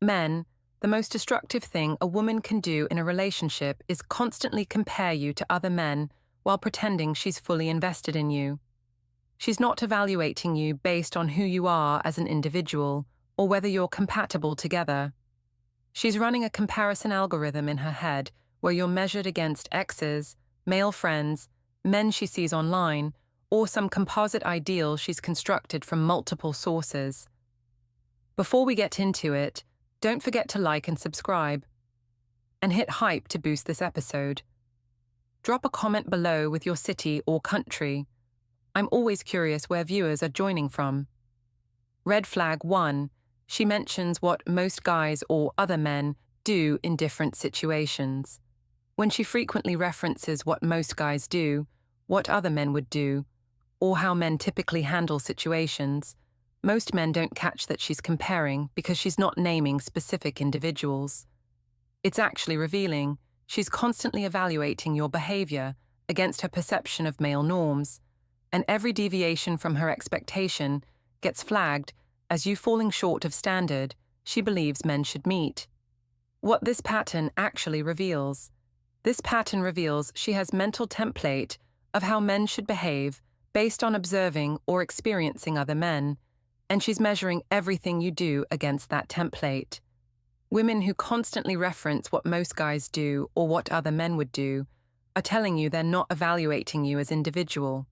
Men, the most destructive thing a woman can do in a relationship is constantly compare you to other men while pretending she's fully invested in you. She's not evaluating you based on who you are as an individual or whether you're compatible together. She's running a comparison algorithm in her head where you're measured against exes, male friends, men she sees online, or some composite ideal she's constructed from multiple sources. Before we get into it, don't forget to like and subscribe. And hit hype to boost this episode. Drop a comment below with your city or country. I'm always curious where viewers are joining from. Red flag 1. She mentions what most guys or other men do in different situations. When she frequently references what most guys do, what other men would do, or how men typically handle situations, most men don't catch that she's comparing because she's not naming specific individuals. It's actually revealing she's constantly evaluating your behavior against her perception of male norms, and every deviation from her expectation gets flagged as you falling short of standard she believes men should meet. What this pattern actually reveals. This pattern reveals she has mental template of how men should behave based on observing or experiencing other men, and she's measuring everything you do against that template. Women who constantly reference what most guys do or what other men would do are telling you they're not evaluating you as individual.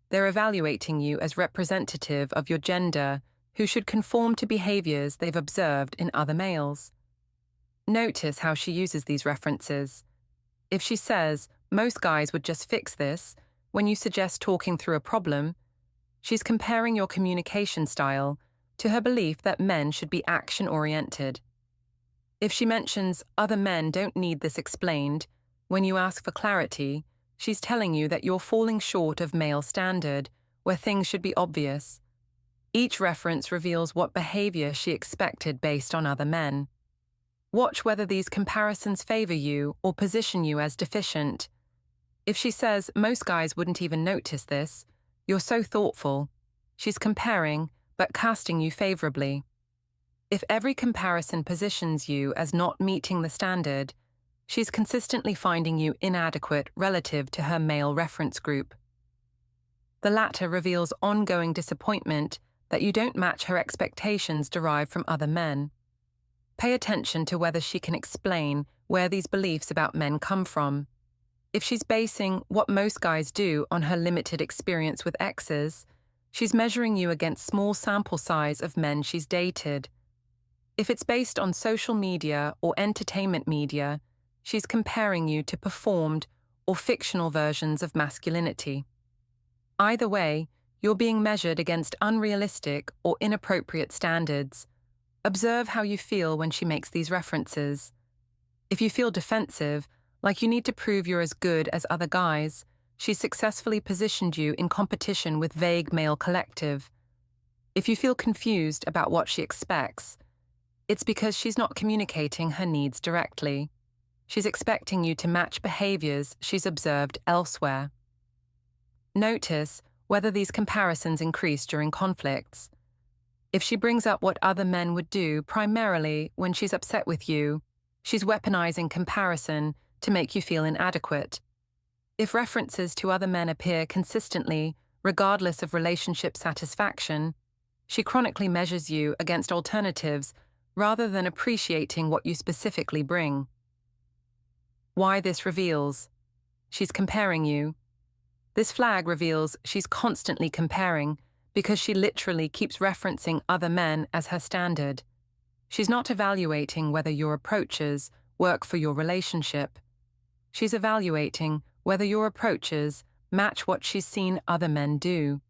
They're evaluating you as representative of your gender who should conform to behaviors they've observed in other males. Notice how she uses these references. If she says, most guys would just fix this, when you suggest talking through a problem, she's comparing your communication style to her belief that men should be action-oriented. If she mentions other men don't need this explained, when you ask for clarity, she's telling you that you're falling short of male standard, where things should be obvious. Each reference reveals what behavior she expected based on other men. Watch whether these comparisons favor you or position you as deficient. If she says most guys wouldn't even notice this, you're so thoughtful. She's comparing, but casting you favorably. If every comparison positions you as not meeting the standard, she's consistently finding you inadequate relative to her male reference group. The latter reveals ongoing disappointment that you don't match her expectations derived from other men. Pay attention to whether she can explain where these beliefs about men come from. If she's basing what most guys do on her limited experience with exes, she's measuring you against small sample size of men she's dated. If it's based on social media or entertainment media, she's comparing you to performed or fictional versions of masculinity. Either way, you're being measured against unrealistic or inappropriate standards. Observe how you feel when she makes these references. If you feel defensive, like you need to prove you're as good as other guys, she's successfully positioned you in competition with vague male collective. If you feel confused about what she expects, it's because she's not communicating her needs directly. She's expecting you to match behaviors she's observed elsewhere. Notice whether these comparisons increase during conflicts. If she brings up what other men would do primarily when she's upset with you, she's weaponizing comparison to make you feel inadequate. If references to other men appear consistently, regardless of relationship satisfaction, she chronically measures you against alternatives rather than appreciating what you specifically bring. Why this reveals? She's comparing you. This flag reveals she's constantly comparing because she literally keeps referencing other men as her standard. She's not evaluating whether your approaches work for your relationship. She's evaluating whether your approaches match what she's seen other men do.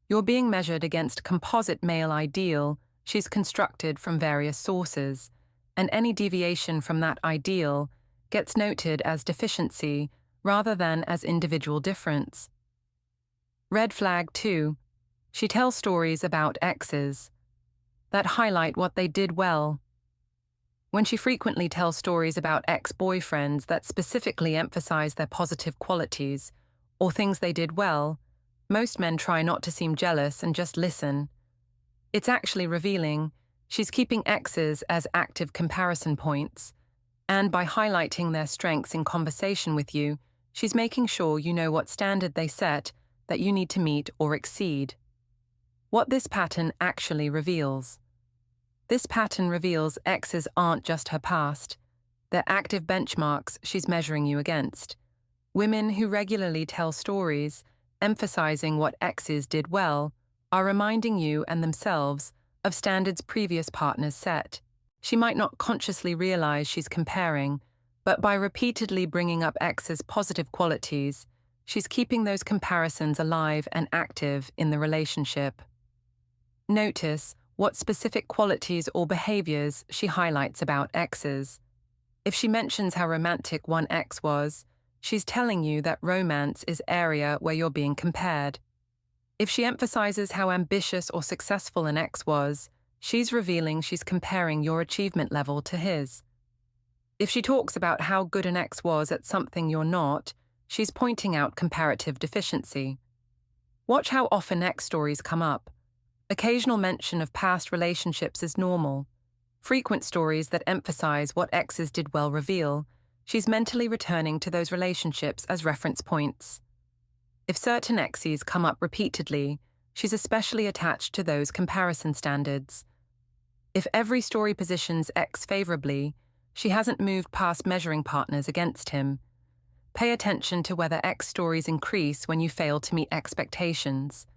You're being measured against composite male ideal she's constructed from various sources, and any deviation from that ideal gets noted as deficiency rather than as individual difference. Red flag 2. She tells stories about exes that highlight what they did well. When she frequently tells stories about ex-boyfriends that specifically emphasize their positive qualities or things they did well, most men try not to seem jealous and just listen. It's actually revealing She's keeping exes as active comparison points, and by highlighting their strengths in conversation with you, she's making sure you know what standard they set that you need to meet or exceed. What this pattern actually reveals. This pattern reveals exes aren't just her past. They're active benchmarks she's measuring you against. Women who regularly tell stories, emphasizing what exes did well, are reminding you and themselves of standards previous partners set. She might not consciously realize she's comparing, but by repeatedly bringing up exes' positive qualities, she's keeping those comparisons alive and active in the relationship. Notice what specific qualities or behaviors she highlights about exes. If she mentions how romantic one ex was, she's telling you that romance is area where you're being compared. If she emphasizes how ambitious or successful an ex was, she's revealing she's comparing your achievement level to his. If she talks about how good an ex was at something you're not, she's pointing out comparative deficiency. Watch how often ex stories come up. Occasional mention of past relationships is normal. Frequent stories that emphasize what exes did well reveal she's mentally returning to those relationships as reference points. If certain exes come up repeatedly, she's especially attached to those comparison standards. If every story positions ex favorably, she hasn't moved past measuring partners against him. Pay attention to whether ex stories increase when you fail to meet expectations.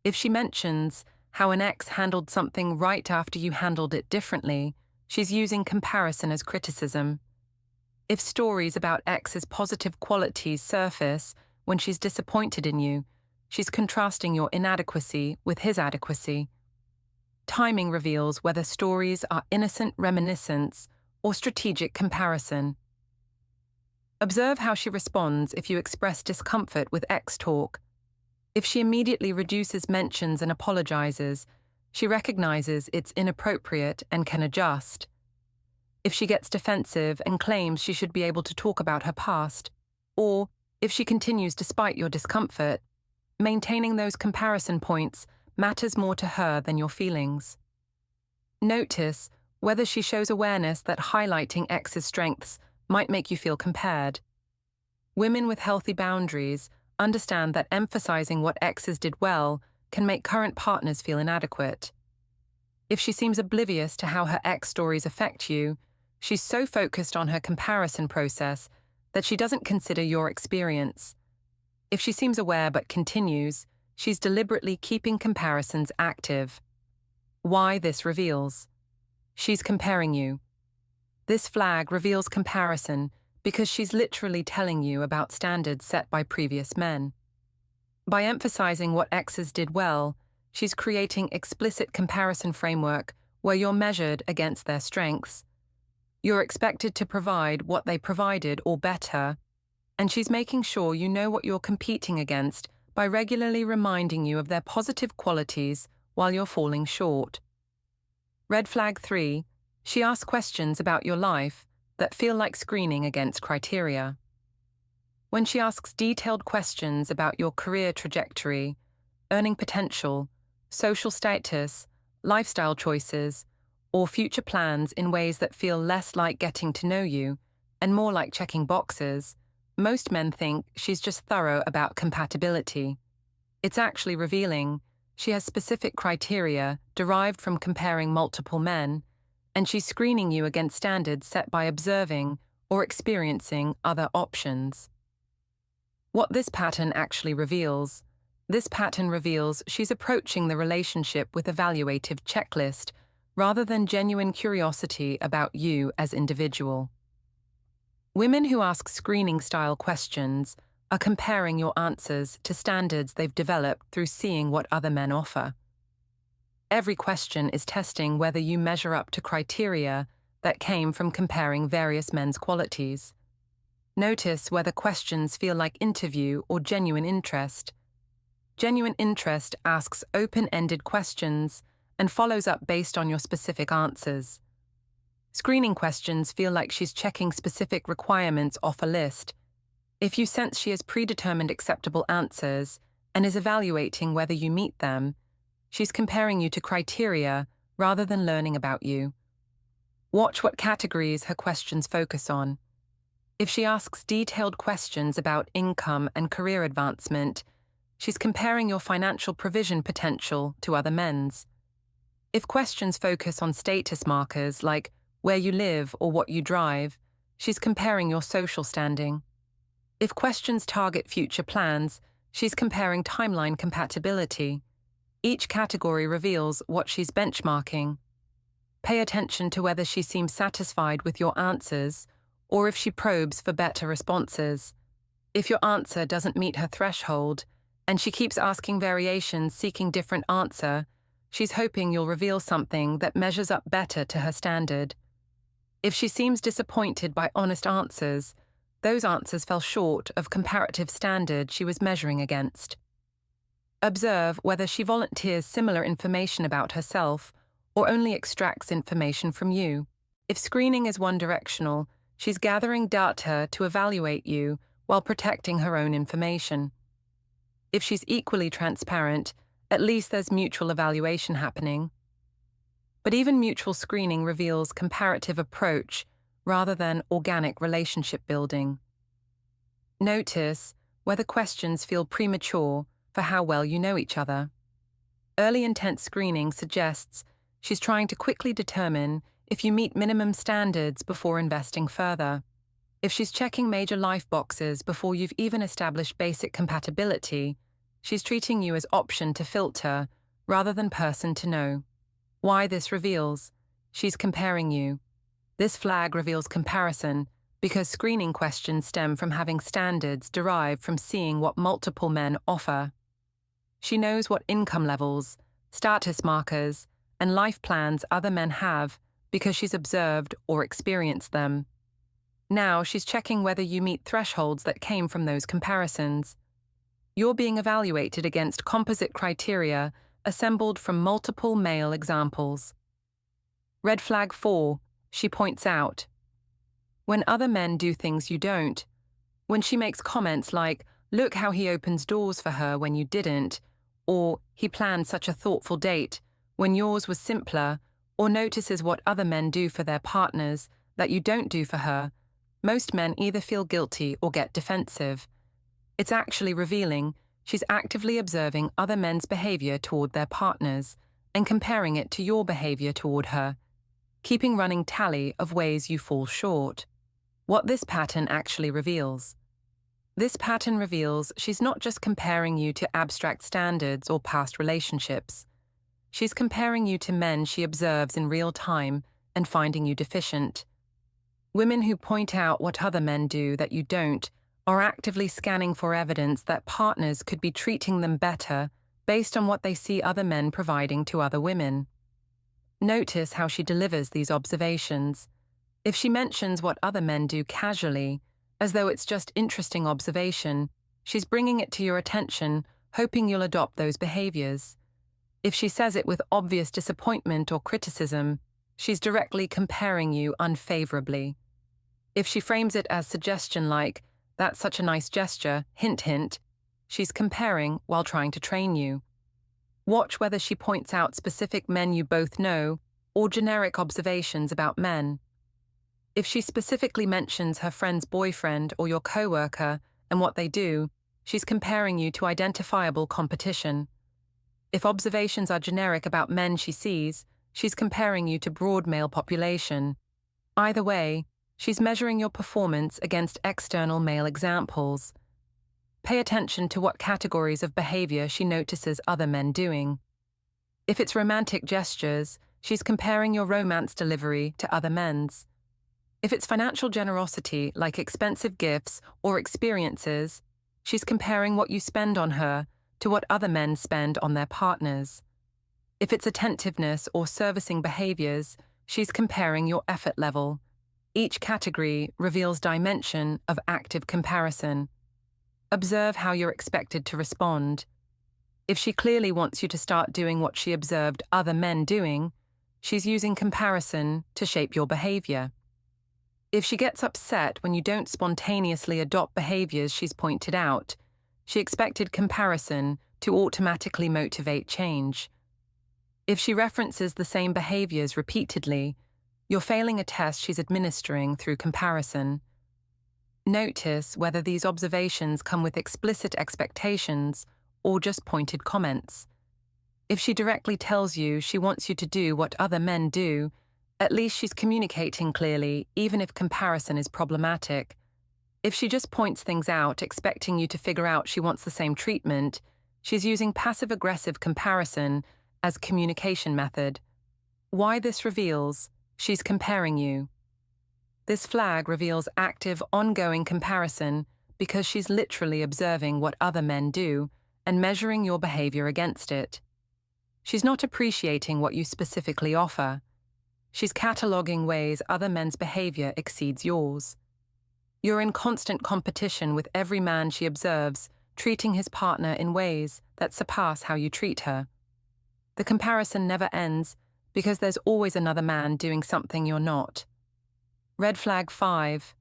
If she mentions how an ex handled something right after you handled it differently, she's using comparison as criticism. If stories about ex's positive qualities surface when she's disappointed in you, she's contrasting your inadequacy with his adequacy. Timing reveals whether stories are innocent reminiscence or strategic comparison. Observe how she responds if you express discomfort with ex talk. If she immediately reduces mentions and apologizes, she recognizes it's inappropriate and can adjust. If she gets defensive and claims she should be able to talk about her past, or if she continues despite your discomfort, maintaining those comparison points matters more to her than your feelings. Notice whether she shows awareness that highlighting ex's strengths might make you feel compared. Women with healthy boundaries understand that emphasizing what exes did well can make current partners feel inadequate. If she seems oblivious to how her ex stories affect you, she's so focused on her comparison process that she doesn't consider your experience. If she seems aware but continues, she's deliberately keeping comparisons active. Why this reveals? She's comparing you. This flag reveals comparison because she's literally telling you about standards set by previous men. By emphasizing what exes did well, she's creating explicit comparison framework where you're measured against their strengths. You're expected to provide what they provided or better, and she's making sure you know what you're competing against by regularly reminding you of their positive qualities while you're falling short. Red flag 3, she asks questions about your life that feel like screening against criteria. When she asks detailed questions about your career trajectory, earning potential, social status, lifestyle choices, or future plans in ways that feel less like getting to know you and more like checking boxes, most men think she's just thorough about compatibility. It's actually revealing she has specific criteria derived from comparing multiple men, and she's screening you against standards set by observing or experiencing other options. What this pattern actually reveals? This pattern reveals she's approaching the relationship with an evaluative checklist rather than genuine curiosity about you as individual. Women who ask screening-style questions are comparing your answers to standards they've developed through seeing what other men offer. Every question is testing whether you measure up to criteria that came from comparing various men's qualities. Notice whether questions feel like interview or genuine interest. Genuine interest asks open-ended questions and follows up based on your specific answers. Screening questions feel like she's checking specific requirements off a list. If you sense she has predetermined acceptable answers and is evaluating whether you meet them, she's comparing you to criteria rather than learning about you. Watch what categories her questions focus on. If she asks detailed questions about income and career advancement, she's comparing your financial provision potential to other men's. If questions focus on status markers like where you live or what you drive, she's comparing your social standing. If questions target future plans, she's comparing timeline compatibility. Each category reveals what she's benchmarking. Pay attention to whether she seems satisfied with your answers or if she probes for better responses. If your answer doesn't meet her threshold and she keeps asking variations seeking different answer, she's hoping you'll reveal something that measures up better to her standard. If she seems disappointed by honest answers, those answers fell short of comparative standard she was measuring against. Observe whether she volunteers similar information about herself or only extracts information from you. If screening is one-directional, she's gathering data to evaluate you while protecting her own information. If she's equally transparent, at least there's mutual evaluation happening. But even mutual screening reveals comparative approach rather than organic relationship building. Notice whether questions feel premature for how well you know each other. Early intense screening suggests she's trying to quickly determine if you meet minimum standards before investing further. If she's checking major life boxes before you've even established basic compatibility, she's treating you as option to filter rather than person to know. Why this reveals she's comparing you. This flag reveals comparison because screening questions stem from having standards derived from seeing what multiple men offer. She knows what income levels, status markers, and life plans other men have because she's observed or experienced them. Now she's checking whether you meet thresholds that came from those comparisons. You're being evaluated against composite criteria assembled from multiple male examples. Red flag 4, she points out. When other men do things you don't, when she makes comments like, "Look how he opens doors for her when you didn't," or "He planned such a thoughtful date," when yours was simpler, or notices what other men do for their partners that you don't do for her, most men either feel guilty or get defensive. It's actually revealing she's actively observing other men's behavior toward their partners and comparing it to your behavior toward her, keeping running tally of ways you fall short. What this pattern actually reveals. This pattern reveals she's not just comparing you to abstract standards or past relationships. She's comparing you to men she observes in real time and finding you deficient. Women who point out what other men do that you don't are actively scanning for evidence that partners could be treating them better based on what they see other men providing to other women. Notice how she delivers these observations. If she mentions what other men do casually, as though it's just interesting observation, she's bringing it to your attention, hoping you'll adopt those behaviors. If she says it with obvious disappointment or criticism, she's directly comparing you unfavorably. If she frames it as suggestion like, "That's such a nice gesture, hint hint," she's comparing while trying to train you. Watch whether she points out specific men you both know or generic observations about men. If she specifically mentions her friend's boyfriend or your coworker and what they do, she's comparing you to identifiable competition. If observations are generic about men she sees, she's comparing you to broad male population. Either way, she's measuring your performance against external male examples. Pay attention to what categories of behavior she notices other men doing. If it's romantic gestures, she's comparing your romance delivery to other men's. If it's financial generosity like expensive gifts or experiences, she's comparing what you spend on her to what other men spend on their partners. If it's attentiveness or servicing behaviors, she's comparing your effort level. Each category reveals dimension of active comparison. Observe how you're expected to respond. If she clearly wants you to start doing what she observed other men doing, she's using comparison to shape your behavior. If she gets upset when you don't spontaneously adopt behaviors she's pointed out, she expected comparison to automatically motivate change. If she references the same behaviors repeatedly, you're failing a test she's administering through comparison. Notice whether these observations come with explicit expectations or just pointed comments. If she directly tells you she wants you to do what other men do, at least she's communicating clearly, even if comparison is problematic. If she just points things out, expecting you to figure out she wants the same treatment, she's using passive-aggressive comparison as communication method. Why this reveals she's comparing you. This flag reveals active, ongoing comparison because she's literally observing what other men do and measuring your behavior against it. She's not appreciating what you specifically offer. She's cataloging ways other men's behavior exceeds yours. You're in constant competition with every man she observes, treating his partner in ways that surpass how you treat her. The comparison never ends because there's always another man doing something you're not. Red flag 5.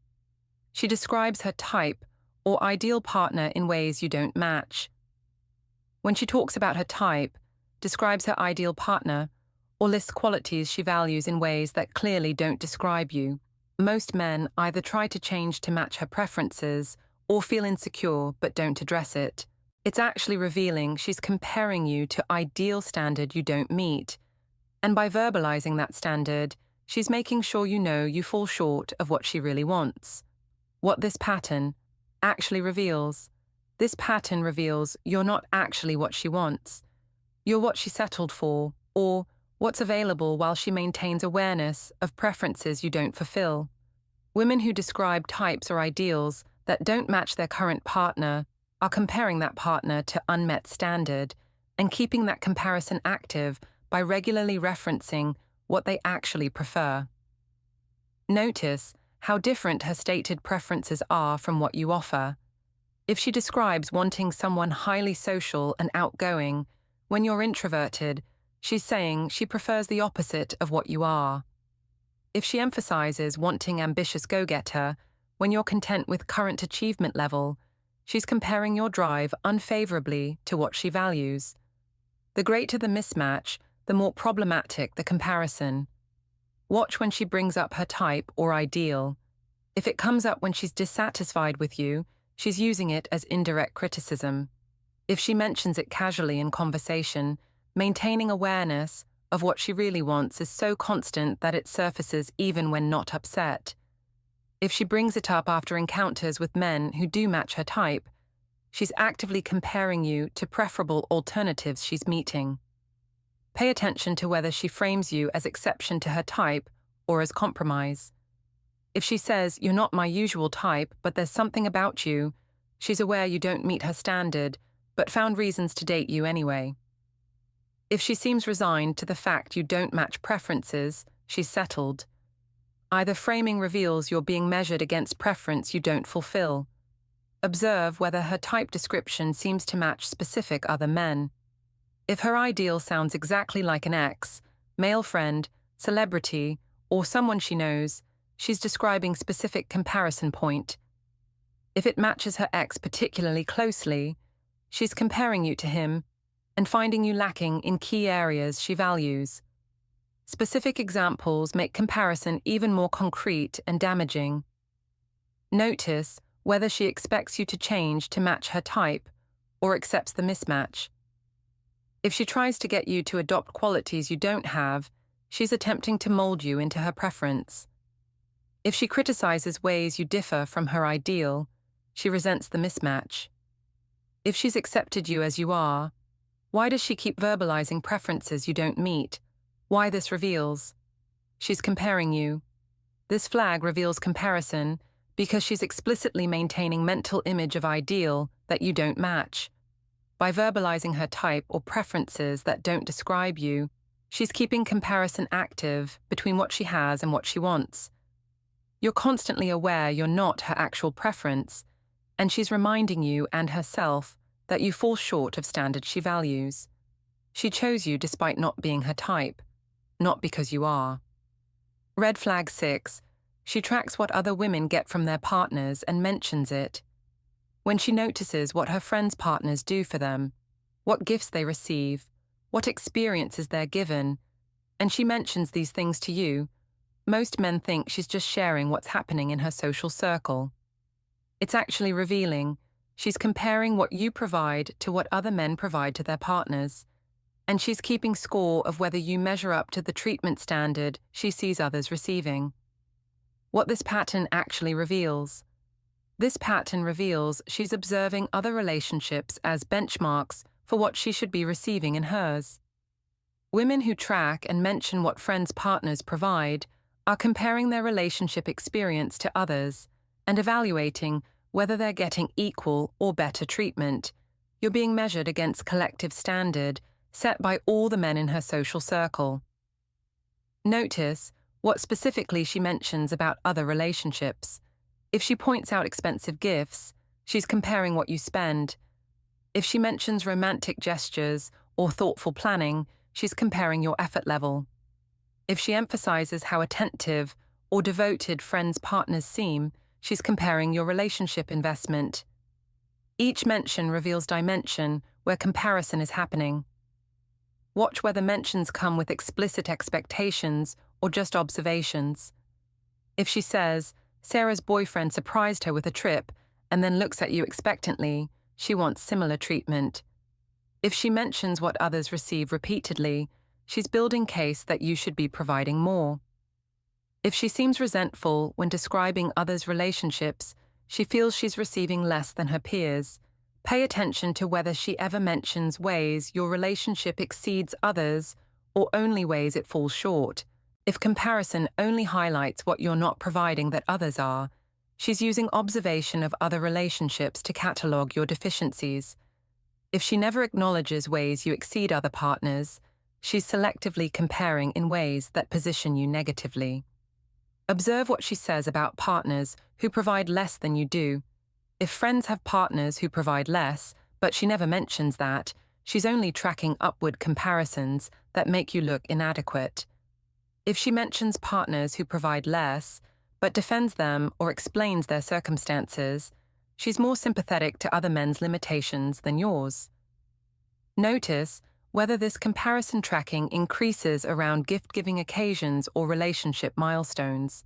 She describes her type or ideal partner in ways you don't match. When she talks about her type, describes her ideal partner, or lists qualities she values in ways that clearly don't describe you, most men either try to change to match her preferences or feel insecure but don't address it. It's actually revealing she's comparing you to ideal standard you don't meet, and by verbalizing that standard, she's making sure you know you fall short of what she really wants. What this pattern actually reveals. This pattern reveals you're not actually what she wants. You're what she settled for, or what's available while she maintains awareness of preferences you don't fulfill. Women who describe types or ideals that don't match their current partner are comparing that partner to unmet standard and keeping that comparison active by regularly referencing what they actually prefer. Notice how different her stated preferences are from what you offer. If she describes wanting someone highly social and outgoing, when you're introverted, she's saying she prefers the opposite of what you are. If she emphasizes wanting ambitious go-getter, when you're content with current achievement level, she's comparing your drive unfavorably to what she values. The greater the mismatch, the more problematic the comparison. Watch when she brings up her type or ideal. If it comes up when she's dissatisfied with you, she's using it as indirect criticism. If she mentions it casually in conversation, maintaining awareness of what she really wants is so constant that it surfaces even when not upset. If she brings it up after encounters with men who do match her type, she's actively comparing you to preferable alternatives she's meeting. Pay attention to whether she frames you as exception to her type or as compromise. If she says, "You're not my usual type, but there's something about you," she's aware you don't meet her standard, but found reasons to date you anyway. If she seems resigned to the fact you don't match preferences, she's settled. Either framing reveals you're being measured against preference you don't fulfill. Observe whether her type description seems to match specific other men. If her ideal sounds exactly like an ex, male friend, celebrity, or someone she knows, she's describing specific comparison point. If it matches her ex particularly closely, she's comparing you to him and finding you lacking in key areas she values. Specific examples make comparison even more concrete and damaging. Notice whether she expects you to change to match her type or accepts the mismatch. If she tries to get you to adopt qualities you don't have, she's attempting to mold you into her preference. If she criticizes ways you differ from her ideal, she resents the mismatch. If she's accepted you as you are, why does she keep verbalizing preferences you don't meet? Why this reveals? She's comparing you. This flag reveals comparison because she's explicitly maintaining mental image of ideal that you don't match. By verbalizing her type or preferences that don't describe you, she's keeping comparison active between what she has and what she wants. You're constantly aware you're not her actual preference, and she's reminding you and herself that you fall short of standards she values. She chose you despite not being her type, not because you are. Red flag 6. She tracks what other women get from their partners and mentions it. When she notices what her friends' partners do for them, what gifts they receive, what experiences they're given, and she mentions these things to you, most men think she's just sharing what's happening in her social circle. It's actually revealing. She's comparing what you provide to what other men provide to their partners, and she's keeping score of whether you measure up to the treatment standard she sees others receiving. What this pattern actually reveals. This pattern reveals she's observing other relationships as benchmarks for what she should be receiving in hers. Women who track and mention what friends' partners provide are comparing their relationship experience to others and evaluating whether they're getting equal or better treatment. You're being measured against collective standard set by all the men in her social circle. Notice what specifically she mentions about other relationships. If she points out expensive gifts, she's comparing what you spend. If she mentions romantic gestures or thoughtful planning, she's comparing your effort level. If she emphasizes how attentive or devoted friends' partners seem, she's comparing your relationship investment. Each mention reveals dimension where comparison is happening. Watch whether mentions come with explicit expectations or just observations. If she says, Sarah's boyfriend surprised her with a trip, and then looks at you expectantly, she wants similar treatment. If she mentions what others receive repeatedly, she's building case that you should be providing more. If she seems resentful when describing others' relationships, she feels she's receiving less than her peers. Pay attention to whether she ever mentions ways your relationship exceeds others or only ways it falls short. If comparison only highlights what you're not providing that others are, she's using observation of other relationships to catalogue your deficiencies. If she never acknowledges ways you exceed other partners, she's selectively comparing in ways that position you negatively. Observe what she says about partners who provide less than you do. If friends have partners who provide less, but she never mentions that, she's only tracking upward comparisons that make you look inadequate. If she mentions partners who provide less, but defends them or explains their circumstances, she's more sympathetic to other men's limitations than yours. Notice whether this comparison tracking increases around gift-giving occasions or relationship milestones.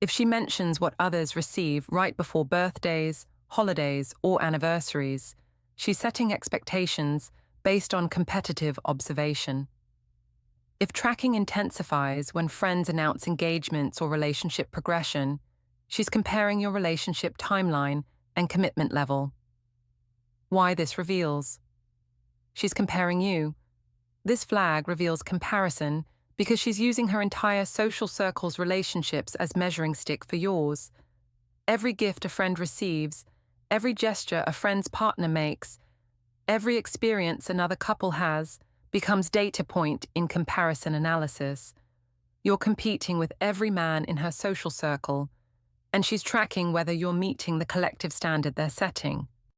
If she mentions what others receive right before birthdays, holidays, or anniversaries, she's setting expectations based on competitive observation. If tracking intensifies when friends announce engagements or relationship progression, she's comparing your relationship timeline and commitment level. Why this reveals? She's comparing you. This flag reveals comparison because she's using her entire social circle's relationships as measuring stick for yours. Every gift a friend receives, every gesture a friend's partner makes, every experience another couple has becomes data point in comparison analysis. You're competing with every man in her social circle, and she's tracking whether you're meeting the collective standard they're setting.